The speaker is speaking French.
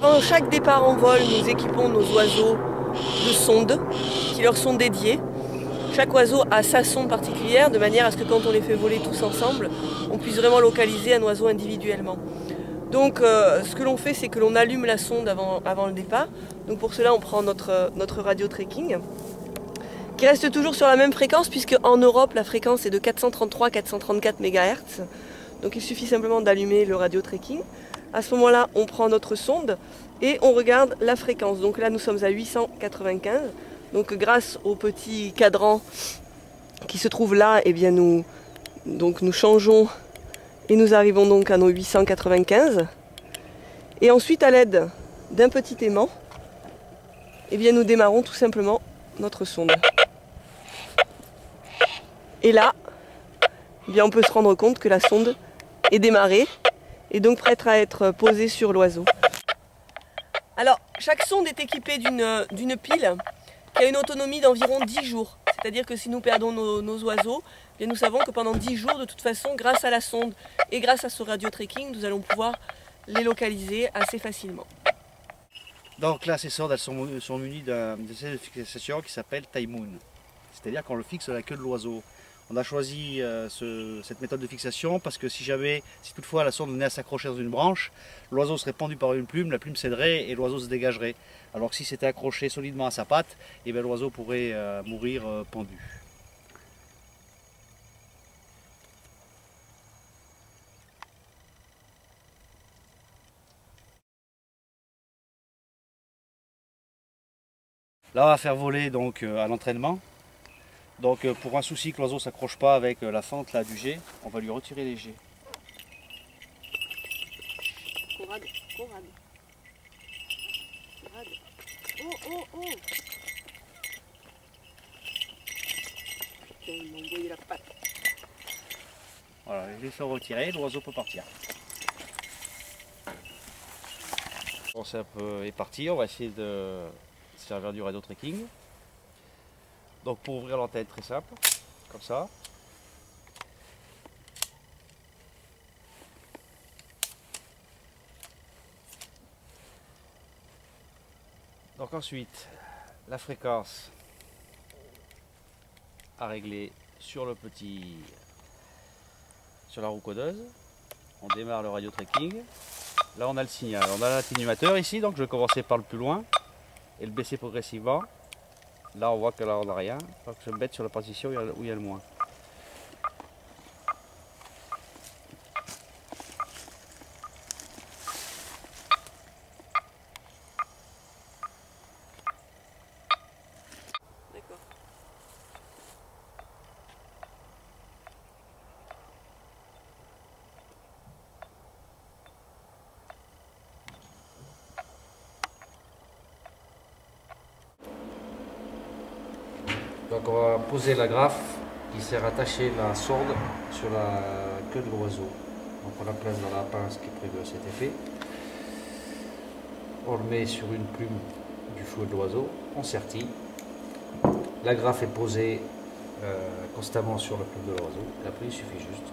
Pendant chaque départ en vol, nous équipons nos oiseaux de sondes qui leur sont dédiées. Chaque oiseau a sa sonde particulière de manière à ce que quand on les fait voler tous ensemble, on puisse vraiment localiser un oiseau individuellement. Donc ce que l'on fait, c'est que l'on allume la sonde avant le départ. Donc pour cela, on prend notre radio tracking qui reste toujours sur la même fréquence puisque en Europe, la fréquence est de 433-434 MHz. Donc il suffit simplement d'allumer le radio tracking. À ce moment-là, on prend notre sonde et on regarde la fréquence. Donc là, nous sommes à 895. Donc grâce au petit cadran qui se trouve là, eh bien nous changeons et nous arrivons donc à nos 895. Et ensuite, à l'aide d'un petit aimant, eh bien nous démarrons tout simplement notre sonde. Et là, eh bien on peut se rendre compte que la sonde est démarrée et donc prête à être posée sur l'oiseau. Alors, chaque sonde est équipée d'une pile qui a une autonomie d'environ 10 jours. C'est-à-dire que si nous perdons nos oiseaux, eh bien nous savons que pendant 10 jours, de toute façon, grâce à la sonde et grâce à ce radio tracking, nous allons pouvoir les localiser assez facilement. Donc là, ces sondes, elles sont munies d'un système de fixation qui s'appelle Time Moon. C'est-à-dire qu'on le fixe à la queue de l'oiseau. On a choisi cette méthode de fixation parce que si toutefois la sonde venait à s'accrocher dans une branche, l'oiseau serait pendu par une plume, la plume céderait et l'oiseau se dégagerait. Alors que si c'était accroché solidement à sa patte, eh bien l'oiseau pourrait mourir pendu. Là, on va faire voler donc à l'entraînement. Donc pour un souci que l'oiseau ne s'accroche pas avec la fente là, du jet, on va lui retirer les jets. Conrad. Oh. Putain, il m'a envoyé la patte. Voilà, les jets sont retirés, l'oiseau peut partir. Bon, c'est un peu est parti, on va essayer de se servir du radio tracking. Donc pour ouvrir l'antenne, très simple, comme ça. Donc ensuite, la fréquence à régler sur la roue codeuse. On démarre le radio tracking. Là on a le signal. On a l'atténuateur ici, donc je vais commencer par le plus loin et le baisser progressivement. Là on voit que là on n'a rien, donc je vais me mettre sur la position où il y a le moins. D'accord. Donc on va poser la graffe qui sert à attacher la sonde sur la queue de l'oiseau. Donc on la place dans la pince qui est prévue à cet effet. On le met sur une plume du fouet de l'oiseau, on sertit. La graffe est posée constamment sur la plume de l'oiseau, et après il suffit juste